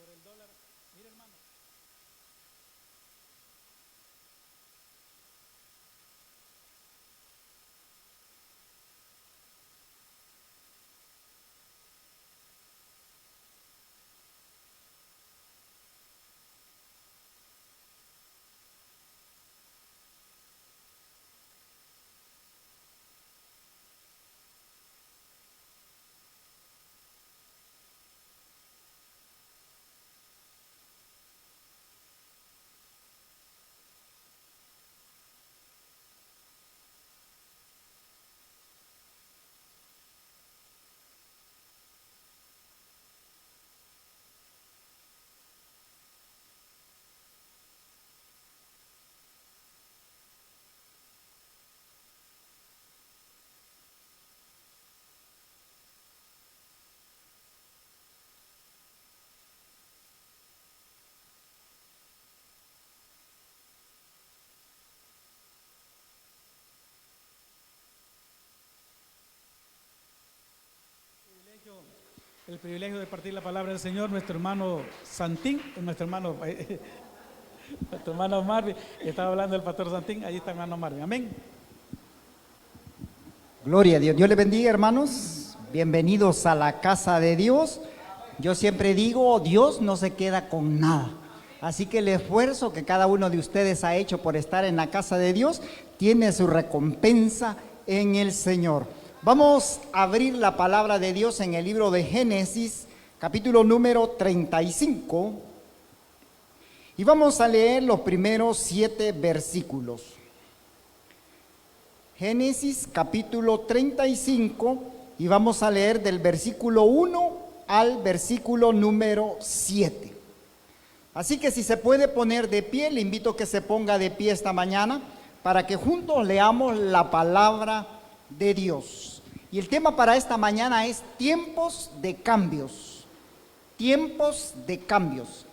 por el dólar. Mire, hermano. El privilegio de partir la palabra del Señor, nuestro hermano Santín, nuestro hermano Marvin, estaba hablando del pastor Santín, ahí está hermano Marvin, amén. Gloria a Dios. Dios les bendiga, hermanos. Bienvenidos a la casa de Dios. Yo siempre digo, Dios no se queda con nada. Así que el esfuerzo que cada uno de ustedes ha hecho por estar en la casa de Dios tiene su recompensa en el Señor. Vamos a abrir la palabra de Dios en el libro de Génesis, capítulo número 35. Y vamos a leer los primeros 7 versículos. Génesis capítulo 35 y vamos a leer del versículo 1 al versículo número 7. Así que si se puede poner de pie, le invito a que se ponga de pie esta mañana para que juntos leamos la palabra de Dios. Y el tema para esta mañana es tiempos de cambios. Tiempos de cambios.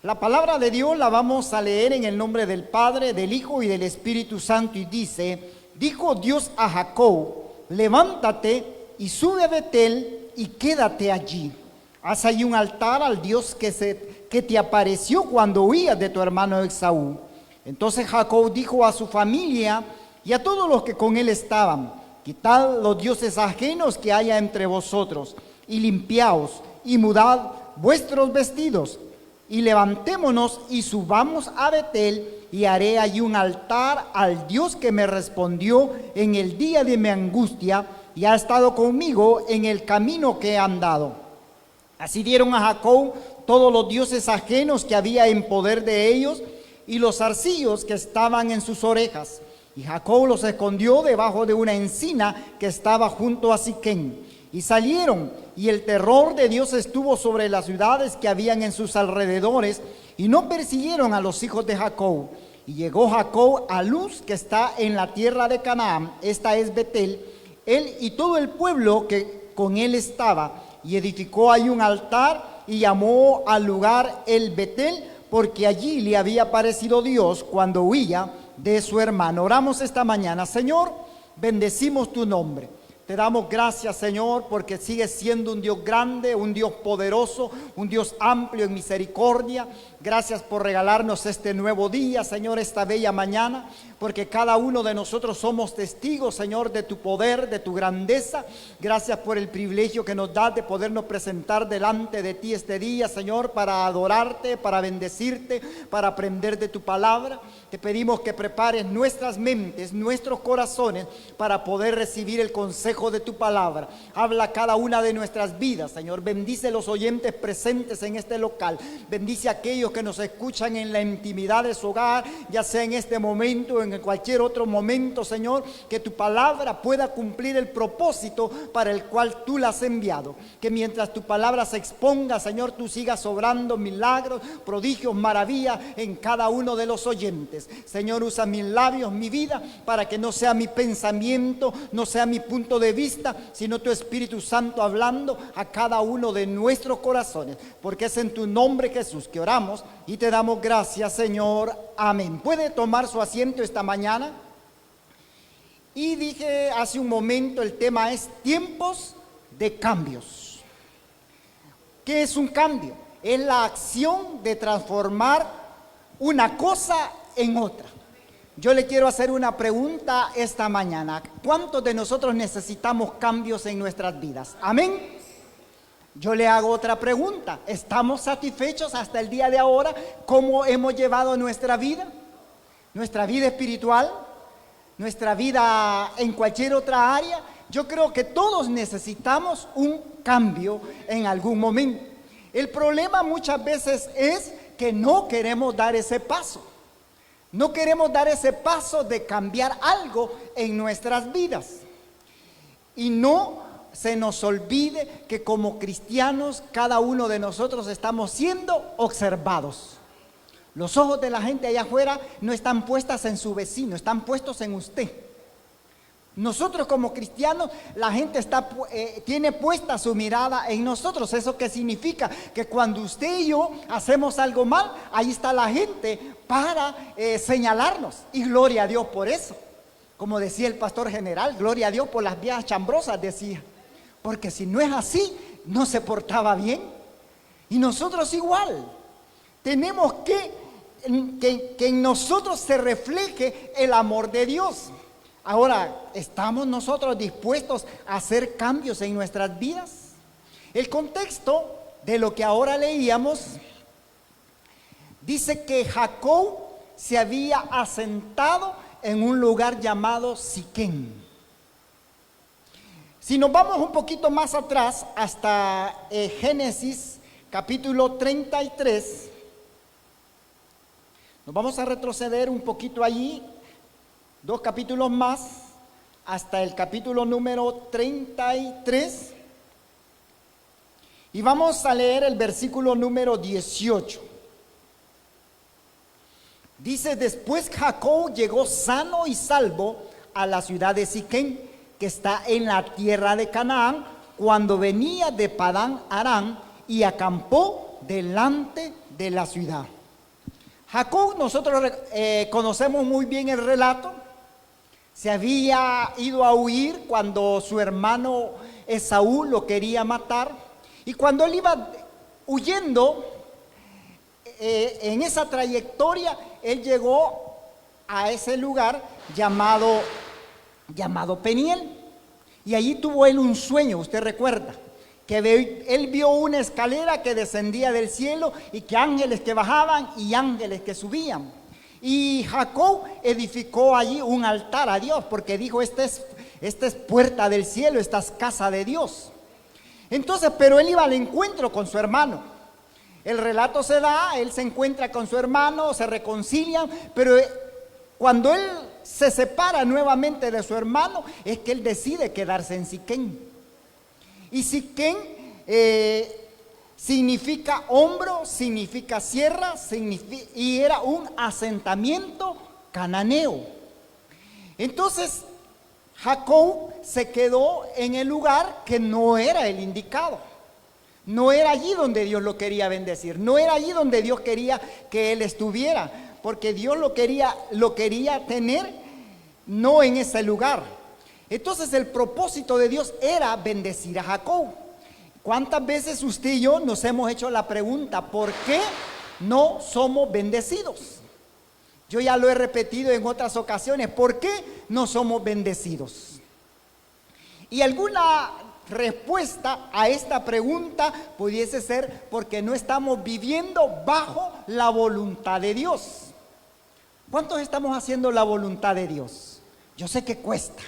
La palabra de Dios la vamos a leer en el nombre del Padre, del Hijo y del Espíritu Santo y dice: dijo Dios a Jacob, levántate y sube a Betel y quédate allí. Haz allí un altar al Dios que te apareció cuando huías de tu hermano Esaú. Entonces Jacob dijo a su familia y a todos los que con él estaban: quitad los dioses ajenos que haya entre vosotros y limpiaos y mudad vuestros vestidos. Y levantémonos y subamos a Betel y haré allí un altar al Dios que me respondió en el día de mi angustia y ha estado conmigo en el camino que he andado. Así dieron a Jacob todos los dioses ajenos que había en poder de ellos y los zarcillos que estaban en sus orejas. Y Jacob los escondió debajo de una encina que estaba junto a Siquén. Y salieron, y el terror de Dios estuvo sobre las ciudades que habían en sus alrededores, y no persiguieron a los hijos de Jacob. Y llegó Jacob a Luz, que está en la tierra de Canaán, esta es Betel, él y todo el pueblo que con él estaba, y edificó ahí un altar, y llamó al lugar el Betel, porque allí le había aparecido Dios cuando huía de su hermano. Oramos esta mañana. Señor, bendecimos tu nombre. Te damos gracias, Señor, porque sigues siendo un Dios grande, un Dios poderoso, un Dios amplio en misericordia. Gracias por regalarnos este nuevo día, Señor, esta bella mañana, porque cada uno de nosotros somos testigos, Señor, de tu poder, de tu grandeza. Gracias por el privilegio que nos das de podernos presentar delante de ti este día, Señor, para adorarte, para bendecirte, para aprender de tu palabra. Te pedimos que prepares nuestras mentes, nuestros corazones, para poder recibir el consejo de tu palabra. Habla a cada una de nuestras vidas, Señor. Bendice los oyentes presentes en este local. Bendice a aquellos que nos escuchan en la intimidad de su hogar, ya sea en este momento o en cualquier otro momento, Señor. Que tu palabra pueda cumplir el propósito para el cual tú la has enviado. Que mientras tu palabra se exponga, Señor, tú sigas obrando milagros, prodigios, maravillas en cada uno de los oyentes. Señor, usa mis labios, mi vida, para que no sea mi pensamiento, no sea mi punto de vista, sino tu Espíritu Santo hablando a cada uno de nuestros corazones, porque es en tu nombre, Jesús, que oramos y te damos gracias, Señor. Amén. ¿Puede tomar su asiento esta mañana? Y dije hace un momento, el tema es tiempos de cambios. ¿Qué es un cambio? es la acción de transformar una cosa en otra. Yo le quiero hacer una pregunta esta mañana. ¿Cuántos de nosotros necesitamos cambios en nuestras vidas? Amén. Yo le hago otra pregunta. ¿Estamos satisfechos hasta el día de ahora? ¿Cómo hemos llevado nuestra vida? Nuestra vida espiritual, nuestra vida en cualquier otra área. Yo creo que todos necesitamos un cambio en algún momento. El problema muchas veces es que no queremos dar ese paso. No queremos dar ese paso de cambiar algo en nuestras vidas. Y no se nos olvide que como cristianos cada uno de nosotros estamos siendo observados. Los ojos de la gente allá afuera no están puestos en su vecino, están puestos en usted. Nosotros como cristianos, la gente tiene puesta su mirada en nosotros. ¿Eso qué significa? Que cuando usted y yo hacemos algo mal, ahí está la gente para señalarnos. Y gloria a Dios por eso. Como decía el pastor general, gloria a Dios por las viejas chambrosas, decía. Porque si no es así, no se portaba bien. Y nosotros igual. Tenemos que en nosotros se refleje el amor de Dios. Ahora, ¿estamos nosotros dispuestos a hacer cambios en nuestras vidas? El contexto de lo que ahora leíamos dice que Jacob se había asentado en un lugar llamado Siquem. Si nos vamos un poquito más atrás, hasta Génesis capítulo 33, nos vamos a retroceder un poquito allí, 2 capítulos más, hasta el capítulo número 33, y vamos a leer el versículo número 18. Dice: después Jacob llegó sano y salvo a la ciudad de Siquem, que está en la tierra de Canaán, cuando venía de Padán Aram, y acampó delante de la ciudad. Jacob, nosotros conocemos muy bien el relato. Se había ido a huir cuando su hermano Esaú lo quería matar, y cuando él iba huyendo, en esa trayectoria él llegó a ese lugar llamado Peniel, y allí tuvo él un sueño. Usted recuerda que él vio una escalera que descendía del cielo, y que ángeles que bajaban y ángeles que subían. Y Jacob edificó allí un altar a Dios, porque dijo: esta es puerta del cielo, esta es casa de Dios. Entonces, pero él iba al encuentro con su hermano. El relato se da, él se encuentra con su hermano, se reconcilian, pero cuando él se separa nuevamente de su hermano, es que él decide quedarse en Siquem. Y Siquem significa hombro, significa sierra, y era un asentamiento cananeo. Entonces Jacob se quedó en el lugar que no era el indicado. No era allí donde Dios lo quería bendecir, no era allí donde Dios quería que él estuviera, porque Dios lo quería tener no en ese lugar. Entonces el propósito de Dios era bendecir a Jacob. ¿Cuántas veces usted y yo nos hemos hecho la pregunta: ¿por qué no somos bendecidos? Yo ya lo he repetido en otras ocasiones: ¿por qué no somos bendecidos? Y alguna respuesta a esta pregunta pudiese ser porque no estamos viviendo bajo la voluntad de Dios. ¿Cuántos estamos haciendo la voluntad de Dios? Yo sé que cuesta,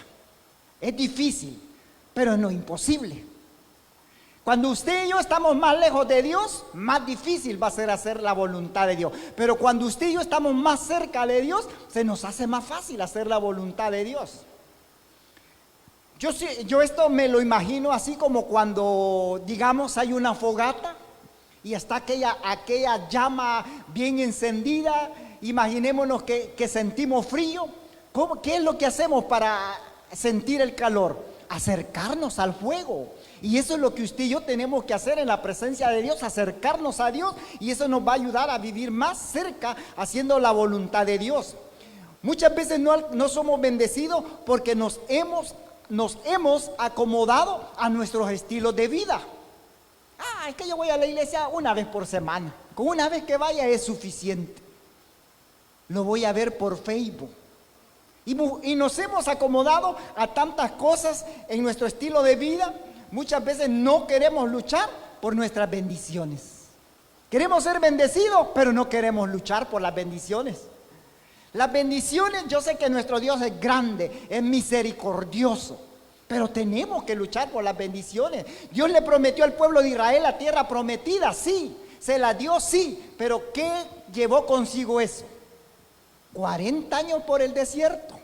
es difícil, pero no imposible. Cuando usted y yo estamos más lejos de Dios, más difícil va a ser hacer la voluntad de Dios. Pero cuando usted y yo estamos más cerca de Dios, se nos hace más fácil hacer la voluntad de Dios. Yo esto me lo imagino así como cuando, digamos, hay una fogata y está aquella llama bien encendida. Imaginémonos que sentimos frío. ¿Qué es lo que hacemos para sentir el calor? Acercarnos al fuego. Y eso es lo que usted y yo tenemos que hacer en la presencia de Dios, acercarnos a Dios, y eso nos va a ayudar a vivir más cerca haciendo la voluntad de Dios. Muchas veces no somos bendecidos porque nos hemos acomodado a nuestros estilos de vida. Es que yo voy a la iglesia una vez por semana. Con una vez que vaya es suficiente. Lo voy a ver por Facebook. Y nos hemos acomodado a tantas cosas en nuestro estilo de vida. Muchas veces no queremos luchar por nuestras bendiciones. Queremos ser bendecidos, pero no queremos luchar por las bendiciones. Las bendiciones, yo sé que nuestro Dios es grande, es misericordioso, pero tenemos que luchar por las bendiciones. Dios le prometió al pueblo de Israel la tierra prometida, sí, se la dio, sí, pero ¿qué llevó consigo eso? 40 años por el desierto.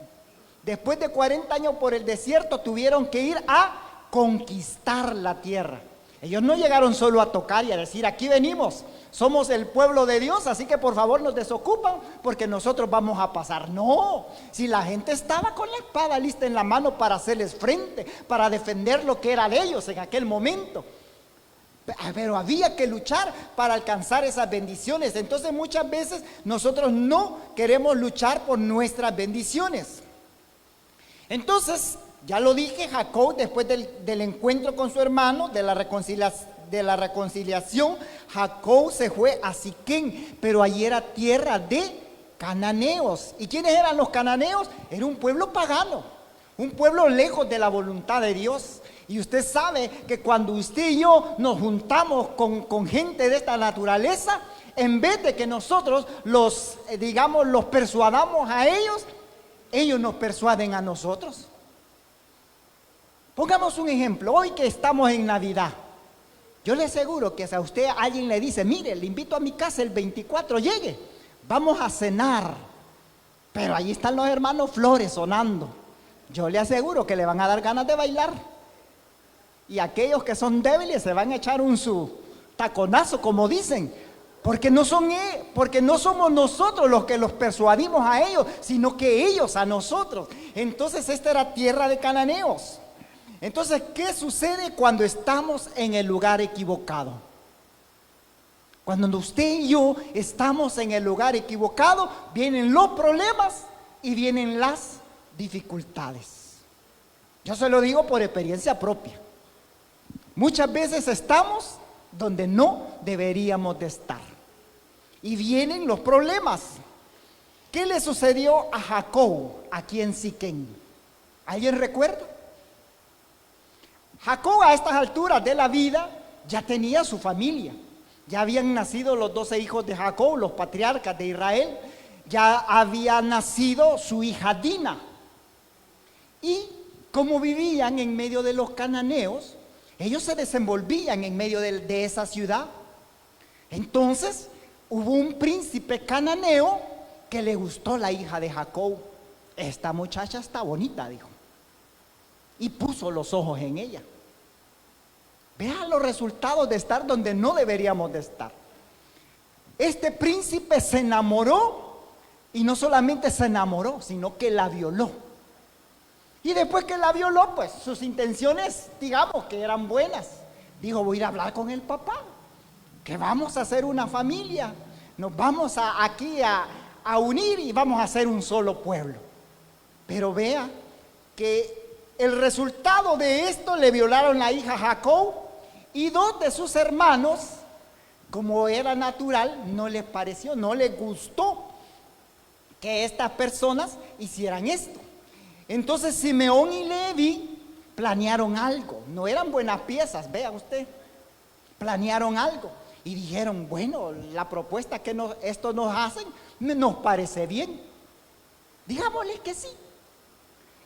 Después de 40 años por el desierto tuvieron que ir a conquistar la tierra. Ellos no llegaron solo a tocar y a decir, aquí venimos, somos el pueblo de Dios, así que por favor nos desocupan porque nosotros vamos a pasar. No, si la gente estaba con la espada lista en la mano para hacerles frente, para defender lo que era de ellos en aquel momento. Pero había que luchar para alcanzar esas bendiciones. Entonces muchas veces nosotros no queremos luchar por nuestras bendiciones. Entonces, ya lo dije, Jacob, después del encuentro con su hermano, de la reconciliación, Jacob se fue a Siquén, pero allí era tierra de cananeos. ¿Y quiénes eran los cananeos? Era un pueblo pagano, un pueblo lejos de la voluntad de Dios. Y usted sabe que cuando usted y yo nos juntamos con gente de esta naturaleza, en vez de que nosotros los persuadamos a ellos nos persuaden a nosotros. Pongamos un ejemplo, hoy que estamos en Navidad, yo le aseguro que si a usted alguien le dice, mire, le invito a mi casa el 24, llegue, vamos a cenar, pero ahí están los hermanos Flores sonando, yo le aseguro que le van a dar ganas de bailar, y aquellos que son débiles se van a echar su taconazo, como dicen, porque no somos nosotros los que los persuadimos a ellos, sino que ellos a nosotros. Entonces esta era tierra de cananeos. Entonces, ¿qué sucede cuando estamos en el lugar equivocado? Cuando usted y yo estamos en el lugar equivocado, vienen los problemas y vienen las dificultades. Yo se lo digo por experiencia propia. Muchas veces estamos donde no deberíamos de estar. Y vienen los problemas. ¿Qué le sucedió a Jacob aquí en Siquén? ¿Alguien recuerda? Jacob a estas alturas de la vida ya tenía su familia. Ya habían nacido los 12 hijos de Jacob, los patriarcas de Israel. Ya había nacido su hija Dina. Y como vivían en medio de los cananeos, ellos se desenvolvían en medio de esa ciudad. Entonces hubo un príncipe cananeo que le gustó la hija de Jacob. Esta muchacha está bonita, dijo. Y puso los ojos en ella. Vean los resultados de estar donde no deberíamos de estar. Este príncipe se enamoró, y no solamente se enamoró, sino que la violó. Y después que la violó, pues sus intenciones, digamos que eran buenas. Dijo, voy a ir a hablar con el papá, que vamos a hacer una familia, nos vamos aquí a unir y vamos a hacer un solo pueblo. Pero vea que el resultado de esto, le violaron la hija a Jacob, y dos de sus hermanos, como era natural, no les pareció, no les gustó que estas personas hicieran esto. Entonces Simeón y Levi planearon algo, no eran buenas piezas, vea usted, planearon algo y dijeron, bueno, la propuesta que estos nos hacen nos parece bien, digámosles que sí.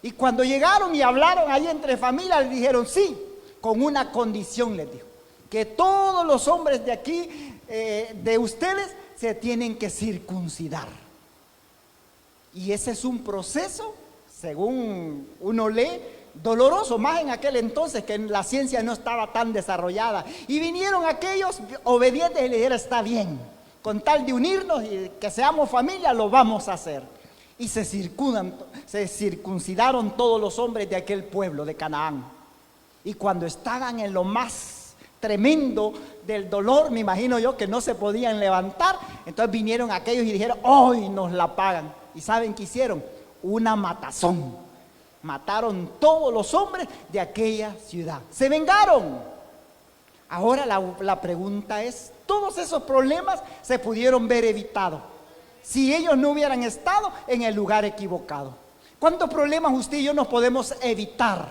Y cuando llegaron y hablaron ahí entre familias, le dijeron sí, con una condición, les dijo, que todos los hombres de aquí, de ustedes, se tienen que circuncidar. Y ese es un proceso, según uno lee, doloroso, más en aquel entonces que la ciencia no estaba tan desarrollada. Y vinieron aquellos obedientes y le dijeron, está bien, con tal de unirnos y que seamos familia, lo vamos a hacer. Y se circuncidaron todos los hombres de aquel pueblo de Canaán. Y cuando estaban en lo más tremendo del dolor, me imagino yo que no se podían levantar, entonces vinieron aquellos y dijeron, hoy nos la pagan. ¿Y saben qué hicieron? Una matazón. Mataron todos los hombres de aquella ciudad. Se vengaron. Ahora la pregunta es, todos esos problemas se pudieron ver evitados si ellos no hubieran estado en el lugar equivocado. ¿Cuántos problemas usted y yo nos podemos evitar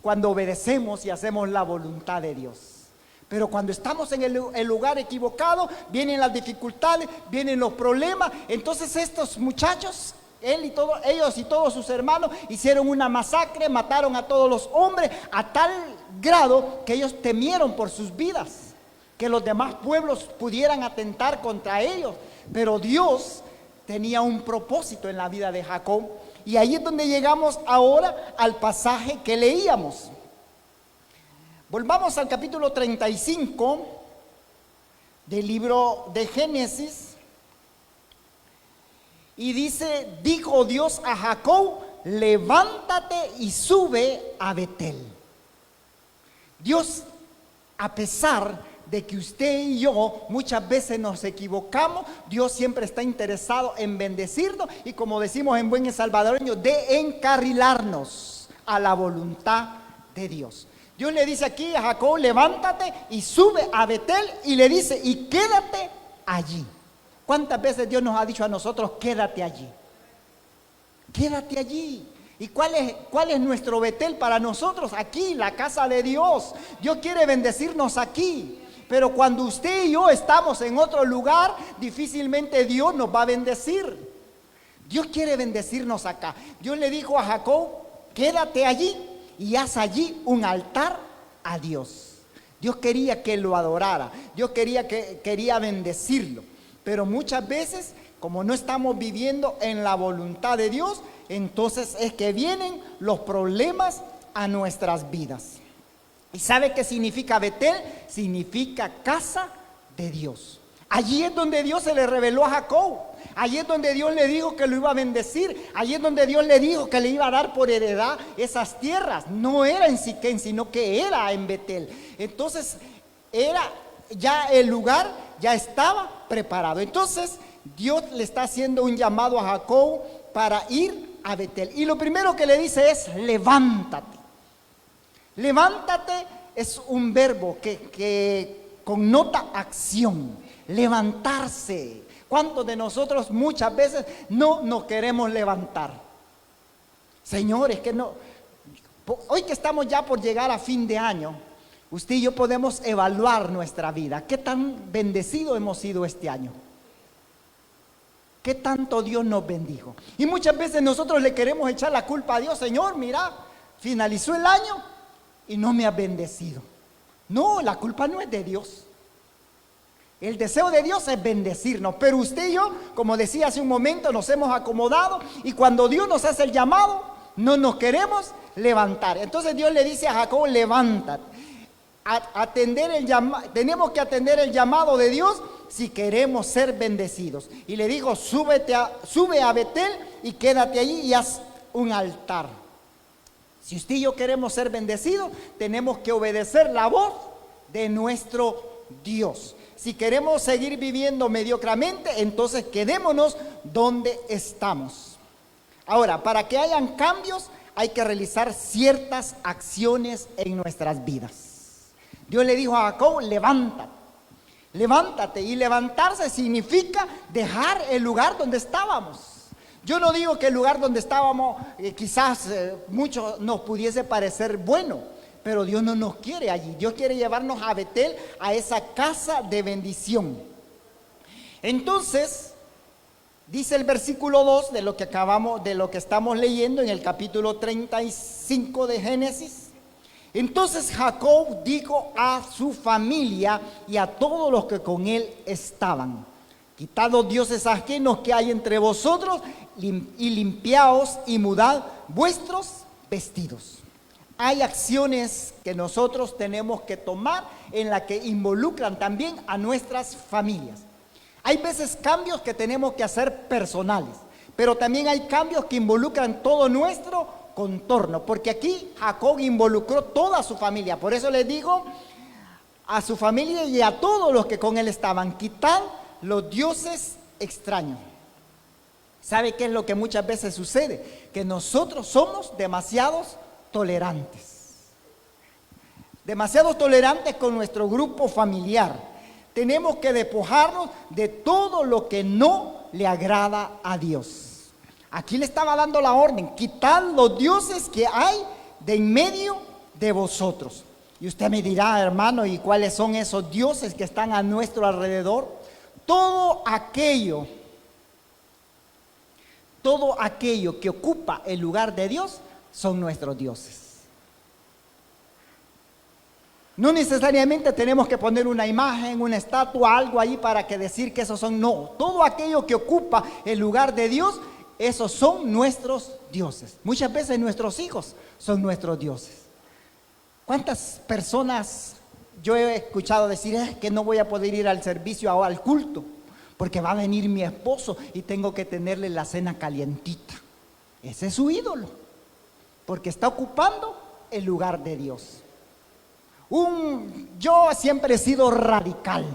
cuando obedecemos y hacemos la voluntad de Dios? Pero cuando estamos en el lugar equivocado, vienen las dificultades, vienen los problemas. Entonces estos muchachos, ellos y todos sus hermanos hicieron una masacre, mataron a todos los hombres a tal grado que ellos temieron por sus vidas, que los demás pueblos pudieran atentar contra ellos. Pero Dios tenía un propósito en la vida de Jacob, y ahí es donde llegamos ahora al pasaje que leíamos. Volvamos al capítulo 35 del libro de Génesis, y dice: dijo Dios a Jacob, levántate y sube a Betel. Dios, a pesar de que usted y yo muchas veces nos equivocamos, Dios siempre está interesado en bendecirnos y, como decimos en buen salvadoreño, de encarrilarnos a la voluntad de Dios. Dios le dice aquí a Jacob: levántate y sube a Betel, y le dice: y quédate allí. ¿Cuántas veces Dios nos ha dicho a nosotros: quédate allí? Quédate allí. ¿Y cuál es nuestro Betel para nosotros? Aquí, la casa de Dios. Dios quiere bendecirnos aquí. Pero cuando usted y yo estamos en otro lugar, difícilmente Dios nos va a bendecir. Dios quiere bendecirnos acá. Dios le dijo a Jacob: quédate allí y haz allí un altar a Dios. Dios quería que lo adorara. Dios quería bendecirlo. Pero muchas veces, como no estamos viviendo en la voluntad de Dios, entonces es que vienen los problemas a nuestras vidas. ¿Y sabe qué significa Betel? Significa casa de Dios. Allí es donde Dios se le reveló a Jacob. Allí es donde Dios le dijo que lo iba a bendecir. Allí es donde Dios le dijo que le iba a dar por heredad esas tierras. No era en Siquén, sino que era en Betel. Entonces, era ya el lugar, ya estaba preparado. Entonces, Dios le está haciendo un llamado a Jacob para ir a Betel. Y lo primero que le dice es: levántate. Levántate es un verbo que connota acción, levantarse. ¿Cuántos de nosotros muchas veces no nos queremos levantar? Señores, que no. Hoy que estamos ya por llegar a fin de año, usted y yo podemos evaluar nuestra vida. ¿Qué tan bendecido hemos sido este año? ¿Qué tanto Dios nos bendijo? Y muchas veces nosotros le queremos echar la culpa a Dios. Señor, mira, finalizó el año y no me ha bendecido. No, la culpa no es de Dios. El deseo de Dios es bendecirnos, pero usted y yo, como decía hace un momento, nos hemos acomodado, y cuando Dios nos hace el llamado, no nos queremos levantar. Entonces Dios le dice a Jacob: levántate. Tenemos que atender el llamado de Dios si queremos ser bendecidos. Y le dijo: sube a Betel y quédate allí y haz un altar. Si usted y yo queremos ser bendecidos, tenemos que obedecer la voz de nuestro Dios. Si queremos seguir viviendo mediocremente, entonces quedémonos donde estamos. Ahora, para que hayan cambios, hay que realizar ciertas acciones en nuestras vidas. Dios le dijo a Jacob: levántate. Levántate. Y levantarse significa dejar el lugar donde estábamos. Yo no digo que el lugar donde estábamos quizás mucho nos pudiese parecer bueno, pero Dios no nos quiere allí. Dios quiere llevarnos a Betel, a esa casa de bendición. Entonces, dice el versículo 2 de lo que estamos leyendo en el capítulo 35 de Génesis. Entonces Jacob dijo a su familia y a todos los que con él estaban: quitad los dioses ajenos que hay entre vosotros y limpiaos y mudad vuestros vestidos. Hay acciones que nosotros tenemos que tomar en las que involucran también a nuestras familias. Hay veces cambios que tenemos que hacer personales, pero también hay cambios que involucran todo nuestro contorno, porque aquí Jacob involucró toda su familia. Por eso les digo a su familia y a todos los que con él estaban: quitad los dioses extraños. ¿Sabe qué es lo que muchas veces sucede? Que nosotros somos demasiados tolerantes. demasiado tolerantes con nuestro grupo familiar. Tenemos que despojarnos de todo lo que no le agrada a Dios. Aquí le estaba dando la orden: quitad los dioses que hay de en medio de vosotros. Y usted me dirá, hermano, ¿y cuáles son esos dioses que están a nuestro alrededor? Todo aquello que ocupa el lugar de Dios son nuestros dioses. No necesariamente tenemos que poner una imagen, una estatua, algo ahí para que decir que esos son. No, todo aquello que ocupa el lugar de Dios, esos son nuestros dioses. Muchas veces nuestros hijos son nuestros dioses. ¿Cuántas personas yo he escuchado decir: es que no voy a poder ir al servicio o al culto porque va a venir mi esposo y tengo que tenerle la cena calientita? Ese es su ídolo, porque está ocupando el lugar de Dios. Yo siempre he sido radical.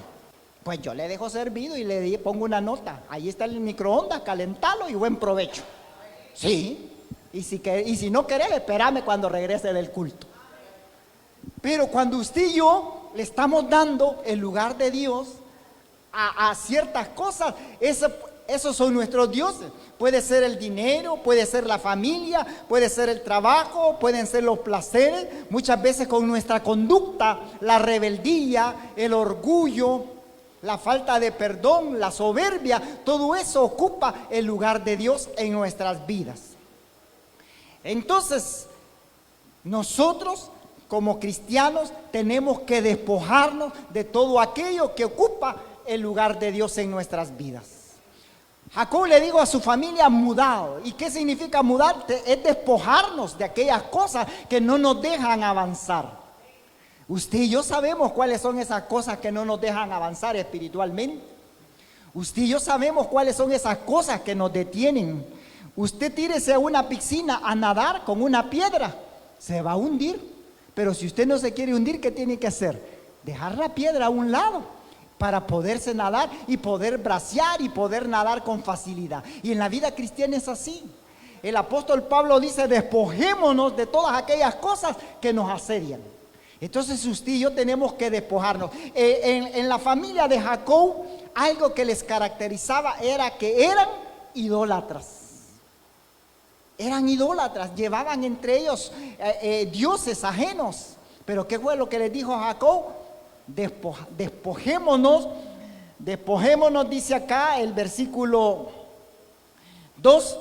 Pues yo le dejo servido y le pongo una nota: ahí está el microondas, calentalo y buen provecho. Sí, y si no querés, espérame cuando regrese del culto. Pero cuando usted y yo le estamos dando el lugar de Dios a ciertas cosas, esos son nuestros dioses. Puede ser el dinero, puede ser la familia, puede ser el trabajo, pueden ser los placeres. Muchas veces con nuestra conducta, la rebeldía, el orgullo, la falta de perdón, la soberbia, todo eso ocupa el lugar de Dios en nuestras vidas. Entonces, nosotros como cristianos tenemos que despojarnos de todo aquello que ocupa el lugar de Dios en nuestras vidas. Jacob le dijo a su familia: mudad. ¿Y qué significa mudar? Es despojarnos de aquellas cosas que no nos dejan avanzar. Usted y yo sabemos cuáles son esas cosas que no nos dejan avanzar espiritualmente. Usted y yo sabemos cuáles son esas cosas que nos detienen. Usted tírese a una piscina a nadar con una piedra, se va a hundir. Pero si usted no se quiere hundir, ¿qué tiene que hacer? Dejar la piedra a un lado para poderse nadar y poder bracear y poder nadar con facilidad. Y en la vida cristiana es así. El apóstol Pablo dice: despojémonos de todas aquellas cosas que nos asedian. Entonces usted y yo tenemos que despojarnos. En la familia de Jacob, algo que les caracterizaba era que eran idólatras. Eran idólatras, llevaban entre ellos dioses ajenos. Pero ¿qué fue lo que les dijo Jacob? Despojémonos, dice acá el versículo 2: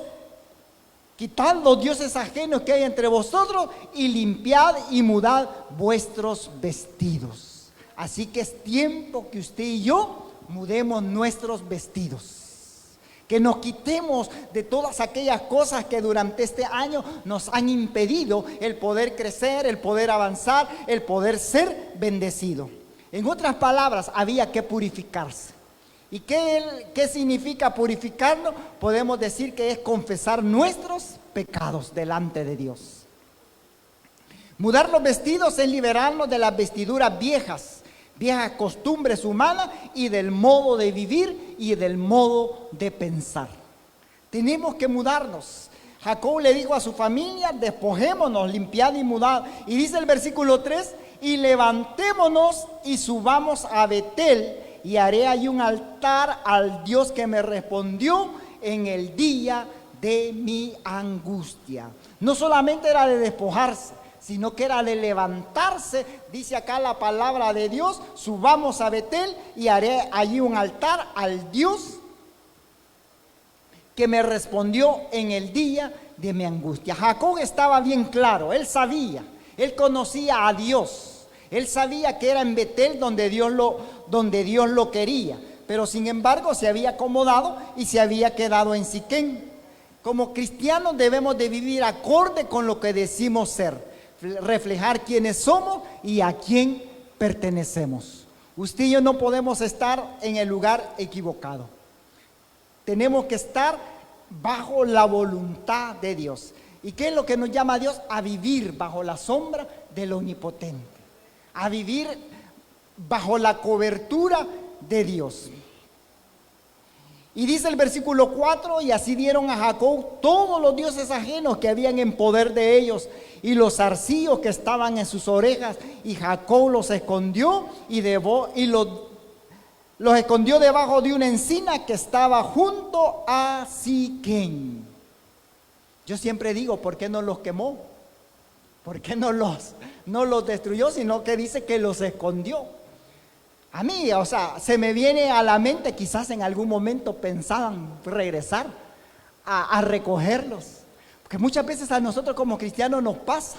quitad los dioses ajenos que hay entre vosotros y limpiad y mudad vuestros vestidos. Así que es tiempo que usted y yo mudemos nuestros vestidos. Que nos quitemos de todas aquellas cosas que durante este año nos han impedido el poder crecer, el poder avanzar, el poder ser bendecido. En otras palabras, había que purificarse. ¿Y qué significa purificarnos? Podemos decir que es confesar nuestros pecados delante de Dios. Mudar los vestidos es liberarnos de las vestiduras viejas costumbres humanas y del modo de vivir y del modo de pensar. Tenemos que mudarnos. Jacob le dijo a su familia: despojémonos, limpiad y mudad. Y dice el versículo 3: y levantémonos y subamos a Betel, y haré allí un altar al Dios que me respondió en el día de mi angustia. No solamente era de despojarse, sino que era de levantarse. Dice acá la palabra de Dios: subamos a Betel y haré allí un altar al Dios que me respondió en el día de mi angustia. Jacob estaba bien claro, él sabía, él conocía a Dios, él sabía que era en Betel donde Dios lo quería, pero sin embargo se había acomodado y se había quedado en Siquén. Como cristianos debemos de vivir acorde con lo que decimos ser, reflejar quiénes somos y a quién pertenecemos. Usted y yo no podemos estar en el lugar equivocado. Tenemos que estar bajo la voluntad de Dios. ¿Y qué es lo que nos llama a Dios? A vivir bajo la sombra del Omnipotente, a vivir bajo la cobertura de Dios. Y dice el versículo 4, y así dieron a Jacob todos los dioses ajenos que habían en poder de ellos, y los zarcillos que estaban en sus orejas, y Jacob los escondió y los escondió debajo de una encina que estaba junto a Siquén. Yo siempre digo, ¿por qué no los quemó? ¿Por qué no los destruyó? Sino que dice que los escondió. A mí, se me viene a la mente, quizás en algún momento pensaban regresar a recogerlos. Porque muchas veces a nosotros como cristianos nos pasa.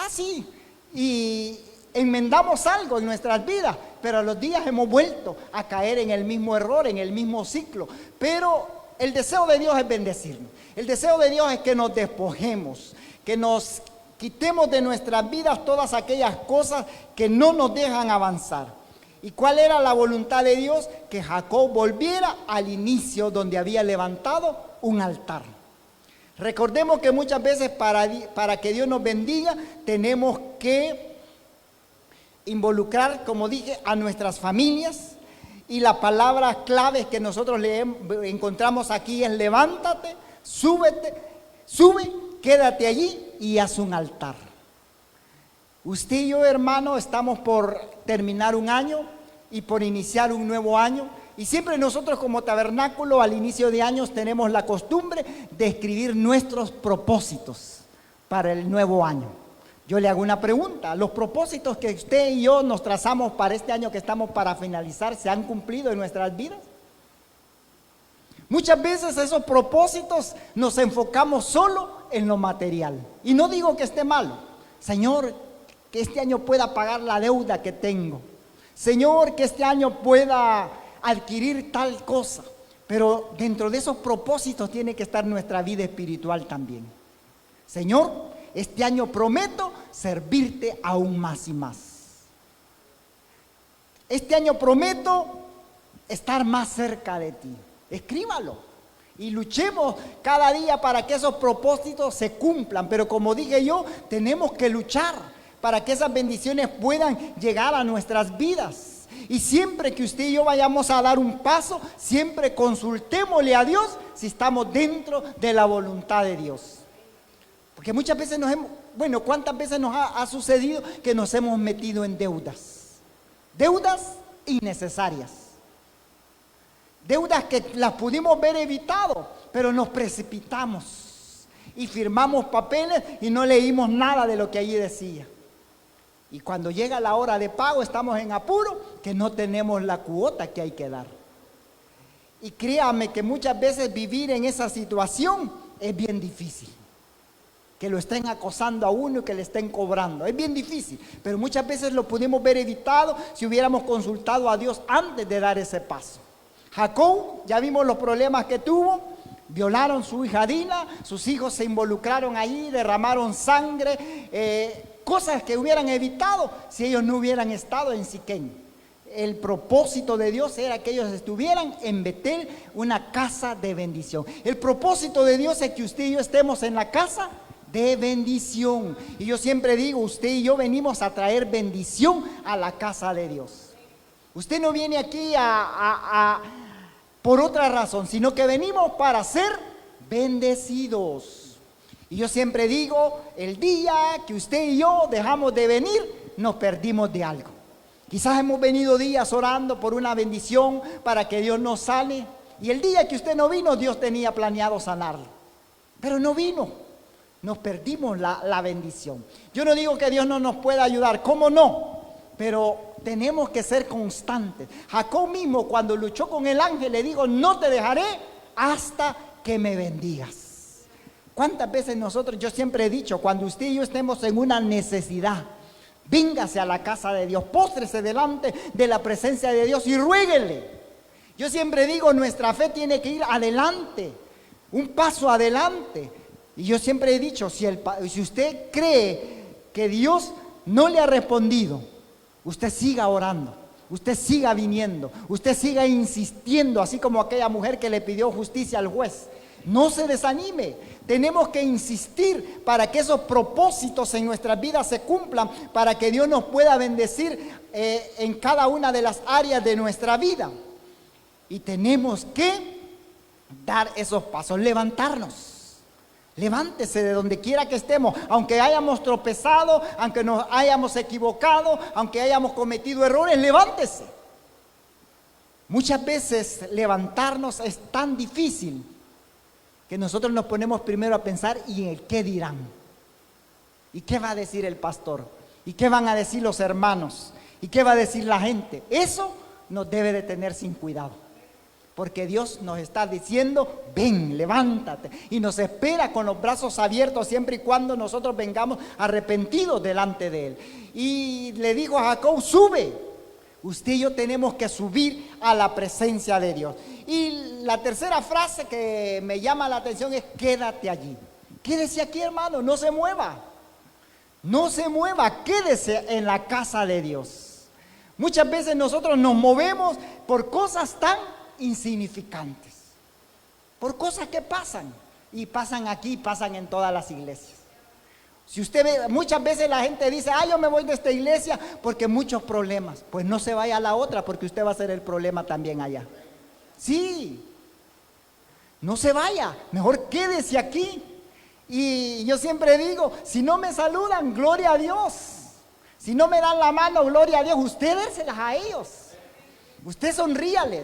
Sí, y enmendamos algo en nuestras vidas, pero a los días hemos vuelto a caer en el mismo error, en el mismo ciclo. Pero el deseo de Dios es bendecirnos. El deseo de Dios es que nos despojemos, que nos quitemos de nuestras vidas todas aquellas cosas que no nos dejan avanzar. ¿Y cuál era la voluntad de Dios? Que Jacob volviera al inicio donde había levantado un altar. Recordemos que muchas veces para que Dios nos bendiga tenemos que involucrar, como dije, a nuestras familias. Y la palabra clave que nosotros encontramos aquí es levántate, sube, quédate allí y haz un altar. Usted y yo, hermano, estamos por terminar un año y por iniciar un nuevo año. Y siempre nosotros como tabernáculo al inicio de años tenemos la costumbre de escribir nuestros propósitos para el nuevo año. Yo le hago una pregunta: ¿los propósitos que usted y yo nos trazamos para este año que estamos para finalizar se han cumplido en nuestras vidas? Muchas veces esos propósitos nos enfocamos solo en lo material. Y no digo que esté malo. Señor, que este año pueda pagar la deuda que tengo. Señor, que este año pueda adquirir tal cosa. Pero dentro de esos propósitos tiene que estar nuestra vida espiritual también. Señor, este año prometo servirte aún más y más. Este año prometo estar más cerca de ti. Escríbalo y luchemos cada día para que esos propósitos se cumplan. Pero como dije yo, tenemos que luchar para que esas bendiciones puedan llegar a nuestras vidas. Y siempre que usted y yo vayamos a dar un paso, siempre consultémosle a Dios si estamos dentro de la voluntad de Dios. Porque muchas veces ¿cuántas veces nos ha sucedido que nos hemos metido en deudas? Deudas innecesarias. Deudas que las pudimos ver evitado, pero nos precipitamos y firmamos papeles y no leímos nada de lo que allí decía. Y cuando llega la hora de pago estamos en apuro que no tenemos la cuota que hay que dar. Y créame que muchas veces vivir en esa situación es bien difícil. Que lo estén acosando a uno y que le estén cobrando. Es bien difícil, pero muchas veces lo pudimos ver evitado si hubiéramos consultado a Dios antes de dar ese paso. Jacob, ya vimos los problemas que tuvo. Violaron a su hija Dina, sus hijos se involucraron allí, derramaron sangre, cosas que hubieran evitado si ellos no hubieran estado en Siquén. El propósito de Dios era que ellos estuvieran en Betel, una casa de bendición. El propósito de Dios es que usted y yo estemos en la casa de bendición. Y yo siempre digo, usted y yo venimos a traer bendición a la casa de Dios. Usted no viene aquí por otra razón, sino que venimos para ser bendecidos. Y yo siempre digo, el día que usted y yo dejamos de venir, nos perdimos de algo. Quizás hemos venido días orando por una bendición para que Dios nos sane. Y el día que usted no vino, Dios tenía planeado sanarlo. Pero no vino. Nos perdimos la bendición. Yo no digo que Dios no nos pueda ayudar, ¿cómo no? Pero tenemos que ser constantes. Jacob mismo, cuando luchó con el ángel, le dijo: no te dejaré hasta que me bendigas. ¿Cuántas veces nosotros, yo siempre he dicho, cuando usted y yo estemos en una necesidad, véngase a la casa de Dios, póstrese delante de la presencia de Dios y ruéguele? Yo siempre digo, nuestra fe tiene que ir adelante, un paso adelante. Y yo siempre he dicho, si usted cree que Dios no le ha respondido, usted siga orando, usted siga viniendo, usted siga insistiendo, así como aquella mujer que le pidió justicia al juez. No se desanime, tenemos que insistir para que esos propósitos en nuestras vidas se cumplan, para que Dios nos pueda bendecir en cada una de las áreas de nuestra vida. Y tenemos que dar esos pasos, levantarnos. Levántese de donde quiera que estemos, aunque hayamos tropezado, aunque nos hayamos equivocado, aunque hayamos cometido errores, levántese. Muchas veces levantarnos es tan difícil que nosotros nos ponemos primero a pensar y en el qué dirán. ¿Y qué va a decir el pastor? ¿Y qué van a decir los hermanos? ¿Y qué va a decir la gente? Eso nos debe de tener sin cuidado. Porque Dios nos está diciendo, ven, levántate. Y nos espera con los brazos abiertos siempre y cuando nosotros vengamos arrepentidos delante de Él. Y le dijo a Jacob, sube. Usted y yo tenemos que subir a la presencia de Dios. Y la tercera frase que me llama la atención es, quédate allí. Quédese aquí, hermano, no se mueva. No se mueva, quédese en la casa de Dios. Muchas veces nosotros nos movemos por cosas tan insignificantes, por cosas que pasan, y pasan aquí, pasan en todas las iglesias. Si usted ve, muchas veces la gente dice, yo me voy de esta iglesia porque muchos problemas. Pues no se vaya a la otra, porque usted va a ser el problema también allá. Sí, no se vaya, mejor quédese aquí. Y yo siempre digo, si no me saludan, gloria a Dios. Si no me dan la mano, gloria a Dios. Usted dérselas a ellos, usted sonríale.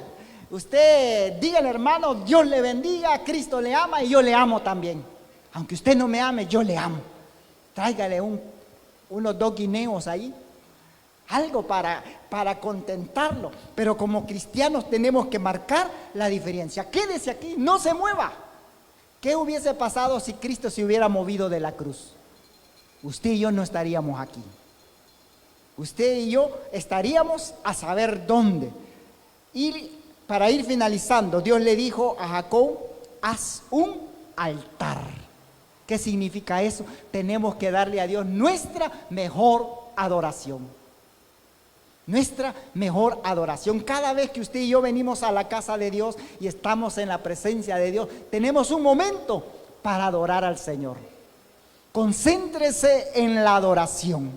Usted dígale, hermano, Dios le bendiga, Cristo le ama y yo le amo también. Aunque usted no me ame, yo le amo. Tráigale unos 2 guineos ahí, algo para contentarlo. Pero como cristianos tenemos que marcar la diferencia. Quédese aquí, no se mueva. ¿Qué hubiese pasado si Cristo se hubiera movido de la cruz? Usted y yo no estaríamos aquí. Usted y yo estaríamos a saber dónde. Y para ir finalizando, Dios le dijo a Jacob, haz un altar. ¿Qué significa eso? Tenemos que darle a Dios nuestra mejor adoración. Nuestra mejor adoración. Cada vez que usted y yo venimos a la casa de Dios y estamos en la presencia de Dios, tenemos un momento para adorar al Señor. Concéntrese en la adoración.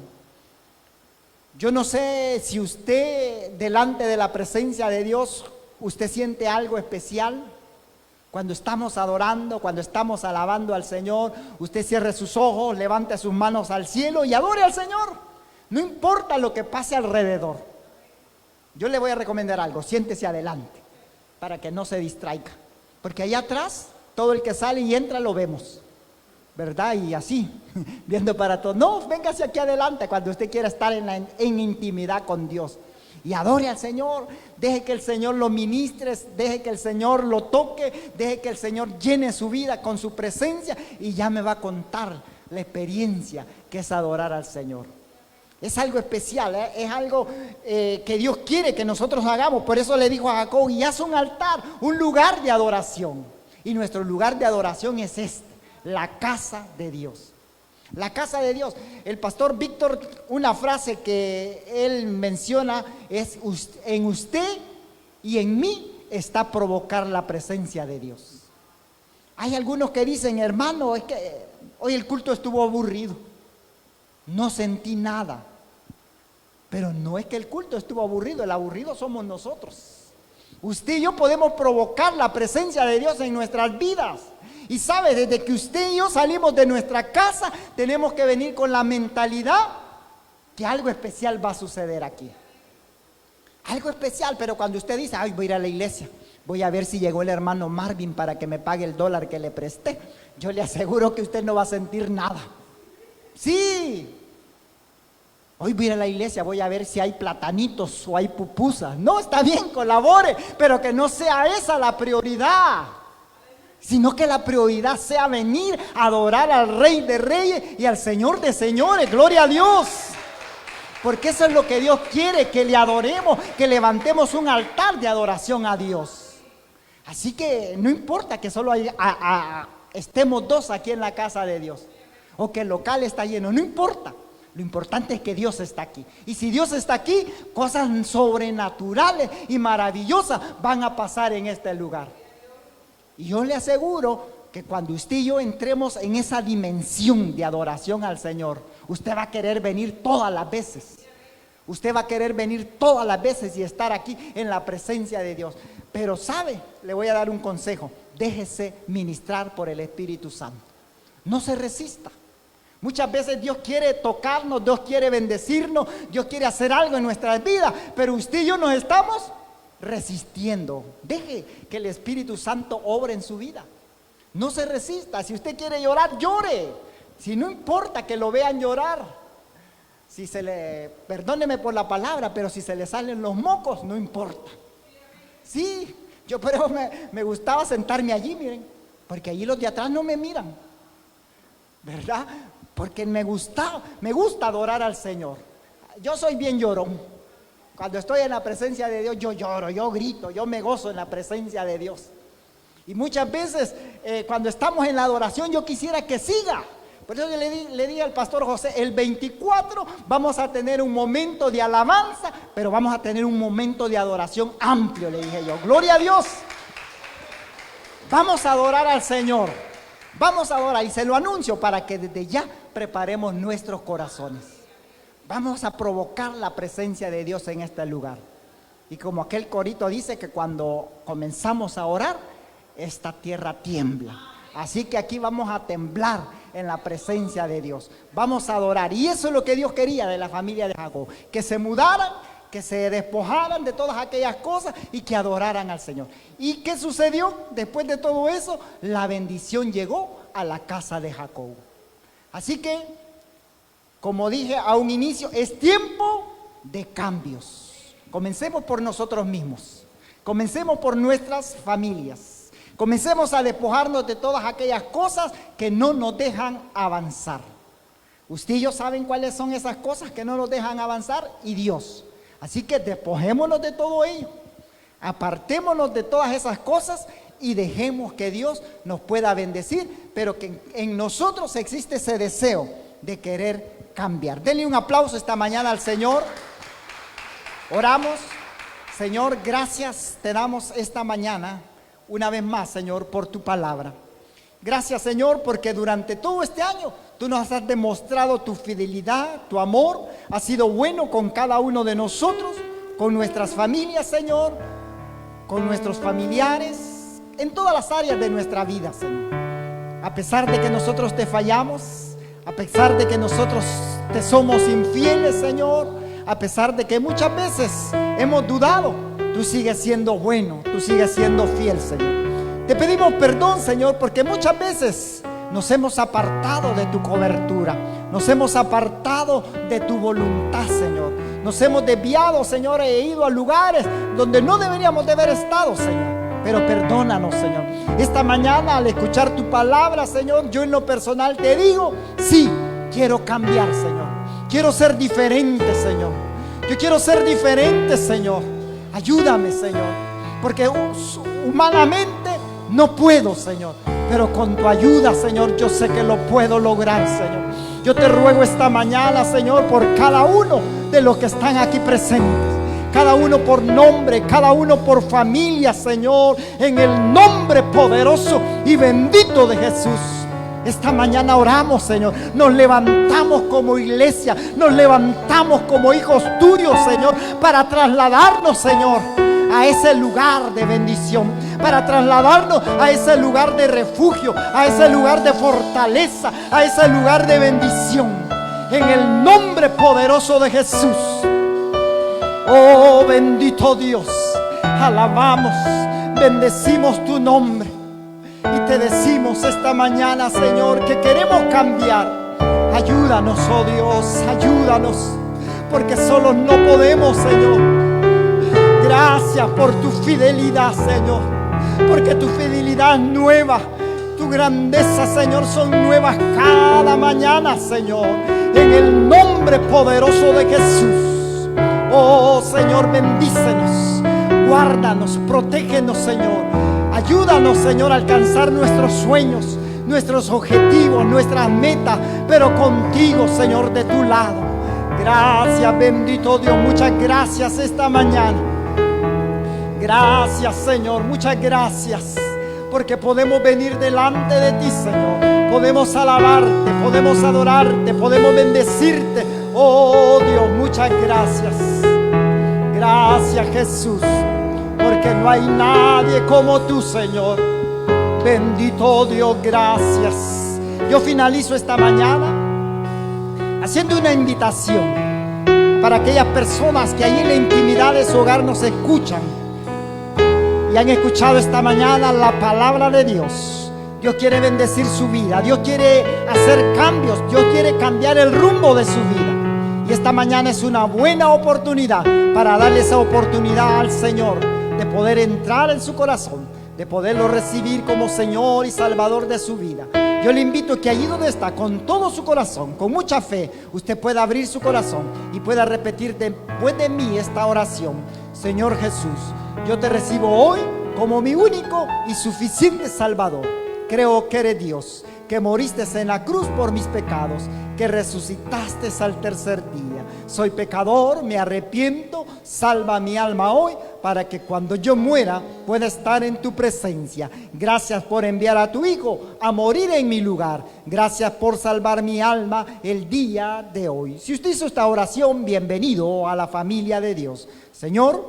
Yo no sé si usted delante de la presencia de Dios, usted siente algo especial. Cuando estamos adorando, cuando estamos alabando al Señor, usted cierre sus ojos, levante sus manos al cielo y adore al Señor. No importa lo que pase alrededor. Yo le voy a recomendar algo, siéntese adelante para que no se distraiga. Porque allá atrás, todo el que sale y entra lo vemos, ¿verdad? Y así, viendo para todos. No, véngase aquí adelante cuando usted quiera estar en intimidad con Dios. Y adore al Señor, deje que el Señor lo ministre, deje que el Señor lo toque, deje que el Señor llene su vida con su presencia y ya me va a contar la experiencia que es adorar al Señor. Es algo especial, es algo que Dios quiere que nosotros hagamos. Por eso le dijo a Jacob, y haz un altar, un lugar de adoración. Y nuestro lugar de adoración es la casa de Dios. La casa de Dios. El pastor Víctor, una frase que él menciona es, en usted y en mí está provocar la presencia de Dios. Hay algunos que dicen, hermano, es que hoy el culto estuvo aburrido, no sentí nada. Pero no es que el culto estuvo aburrido, el aburrido somos nosotros. Usted y yo podemos provocar la presencia de Dios en nuestras vidas. Y sabe, desde que usted y yo salimos de nuestra casa, tenemos que venir con la mentalidad que algo especial va a suceder aquí. Algo especial, pero cuando usted dice, ay, voy a ir a la iglesia, voy a ver si llegó el hermano Marvin para que me pague el dólar que le presté, yo le aseguro que usted no va a sentir nada. Sí, hoy voy a ir a la iglesia, voy a ver si hay platanitos o hay pupusas. No, está bien, colabore, pero que no sea esa la prioridad, sino que la prioridad sea venir a adorar al Rey de Reyes y al Señor de Señores. Gloria a Dios, porque eso es lo que Dios quiere, que le adoremos, que levantemos un altar de adoración a Dios. Así que no importa que solo estemos 2 aquí en la casa de Dios, o que el local está lleno, no importa. Lo importante es que Dios está aquí. Y si Dios está aquí, cosas sobrenaturales y maravillosas van a pasar en este lugar. Y yo le aseguro que cuando usted y yo entremos en esa dimensión de adoración al Señor, usted va a querer venir todas las veces. Usted va a querer venir todas las veces y estar aquí en la presencia de Dios. Pero sabe, le voy a dar un consejo. déjese ministrar por el Espíritu Santo. No se resista. Muchas veces Dios quiere tocarnos, Dios quiere bendecirnos, Dios quiere hacer algo en nuestras vidas, pero usted y yo nos estamos resistiendo. Deje que el Espíritu Santo obre en su vida. No se resista. Si usted quiere llorar, llore. Si no importa que lo vean llorar. Si se le, perdóneme por la palabra, pero si se le salen los mocos, no importa. Sí, yo pero me gustaba sentarme allí, miren, porque allí los de atrás no me miran, ¿verdad? Porque me gusta adorar al Señor. Yo soy bien llorón. Cuando estoy en la presencia de Dios, yo lloro, yo grito, yo me gozo en la presencia de Dios. Y muchas veces cuando estamos en la adoración, yo quisiera que siga. Por eso le di al pastor José, el 24 vamos a tener un momento de alabanza, pero vamos a tener un momento de adoración amplio, le dije yo. Gloria a Dios. Vamos a adorar al Señor. Vamos a adorar, y se lo anuncio para que desde ya preparemos nuestros corazones. Vamos a provocar la presencia de Dios en este lugar. Y como aquel corito dice, que cuando comenzamos a orar, esta tierra tiembla. Así que aquí vamos a temblar en la presencia de Dios. Vamos a adorar. Y eso es lo que Dios quería de la familia de Jacob. Que se mudaran, que se despojaran de todas aquellas cosas y que adoraran al Señor. ¿Y qué sucedió? Después de todo eso, la bendición llegó a la casa de Jacob. Así que, como dije a un inicio, es tiempo de cambios. Comencemos por nosotros mismos. Comencemos por nuestras familias. Comencemos a despojarnos de todas aquellas cosas que no nos dejan avanzar. Usted y yo saben cuáles son esas cosas que no nos dejan avanzar, y Dios. Así que despojémonos de todo ello. Apartémonos de todas esas cosas y dejemos que Dios nos pueda bendecir, pero que en nosotros existe ese deseo de querer cambiar. Denle un aplauso esta mañana al Señor. Oramos. Señor, gracias te damos esta mañana una vez más, Señor, por tu palabra. Gracias, Señor, porque durante todo este año tú nos has demostrado tu fidelidad, tu amor. Has sido bueno con cada uno de nosotros, con nuestras familias, Señor, con nuestros familiares, en todas las áreas de nuestra vida, Señor. A pesar de que nosotros te fallamos, a pesar de que nosotros te somos infieles, Señor, a pesar de que muchas veces hemos dudado, tú sigues siendo bueno, tú sigues siendo fiel, Señor. Te pedimos perdón, Señor, porque muchas veces nos hemos apartado de tu cobertura, nos hemos apartado de tu voluntad, Señor. Nos hemos desviado, Señor, e ido a lugares donde no deberíamos de haber estado, Señor. Pero perdónanos, Señor. Esta mañana, al escuchar tu palabra, Señor, yo en lo personal te digo, sí, quiero cambiar, Señor. Quiero ser diferente, Señor. Yo quiero ser diferente, Señor. Ayúdame, Señor, porque humanamente no puedo, Señor, pero con tu ayuda, Señor, yo sé que lo puedo lograr, Señor. Yo te ruego esta mañana, Señor, por cada uno de los que están aquí presentes, cada uno por nombre, cada uno por familia, Señor, en el nombre poderoso y bendito de Jesús. Esta mañana oramos, Señor, nos levantamos como iglesia, nos levantamos como hijos tuyos, Señor, para trasladarnos, Señor, a ese lugar de bendición, para trasladarnos a ese lugar de refugio, a ese lugar de fortaleza, a ese lugar de bendición, en el nombre poderoso de Jesús. Oh, bendito Dios, alabamos, bendecimos tu nombre. Y te decimos esta mañana, Señor, que queremos cambiar. Ayúdanos, oh Dios, ayúdanos, porque solos no podemos, Señor. Gracias por tu fidelidad, Señor, porque tu fidelidad es nueva. Tu grandeza, Señor, son nuevas cada mañana, Señor, en el nombre poderoso de Jesús. Oh, Señor, bendícenos, guárdanos, protégenos, Señor. Ayúdanos, Señor, a alcanzar nuestros sueños, nuestros objetivos, nuestras metas, pero contigo, Señor, de tu lado. Gracias, bendito Dios, muchas gracias esta mañana. Gracias, Señor, muchas gracias, porque podemos venir delante de ti, Señor. Podemos alabarte, podemos adorarte, podemos bendecirte. Oh Dios, muchas gracias. Gracias, Jesús, porque no hay nadie como tú, Señor. Bendito Dios, gracias. Yo finalizo esta mañana haciendo una invitación para aquellas personas que allí en la intimidad de su hogar nos escuchan y han escuchado esta mañana la palabra de Dios. Dios quiere bendecir su vida, Dios quiere hacer cambios, Dios quiere cambiar el rumbo de su vida. Y esta mañana es una buena oportunidad para darle esa oportunidad al Señor de poder entrar en su corazón, de poderlo recibir como Señor y Salvador de su vida. Yo le invito a que allí donde está, con todo su corazón, con mucha fe, usted pueda abrir su corazón y pueda repetir después de mí esta oración. Señor Jesús, yo te recibo hoy como mi único y suficiente Salvador. Creo que eres Dios, que moriste en la cruz por mis pecados, que resucitaste al tercer día. Soy pecador, me arrepiento, salva mi alma hoy, para que cuando yo muera pueda estar en tu presencia. Gracias por enviar a tu Hijo a morir en mi lugar. Gracias por salvar mi alma el día de hoy. Si usted hizo esta oración, bienvenido a la familia de Dios. Señor,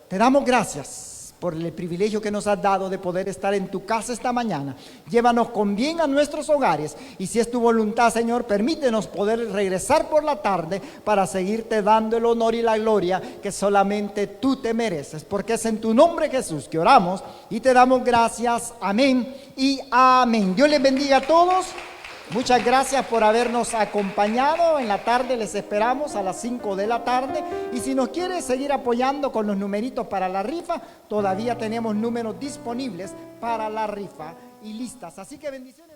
te damos gracias por el privilegio que nos has dado de poder estar en tu casa esta mañana. Llévanos con bien a nuestros hogares y si es tu voluntad, Señor, permítenos poder regresar por la tarde para seguirte dando el honor y la gloria que solamente tú te mereces, porque es en tu nombre, Jesús, que oramos y te damos gracias. Amén y amén. Dios les bendiga a todos. Muchas gracias por habernos acompañado. En la tarde les esperamos a las 5 de la tarde. Y si nos quiere seguir apoyando con los numeritos para la rifa, todavía tenemos números disponibles para la rifa y listas. Así que bendiciones.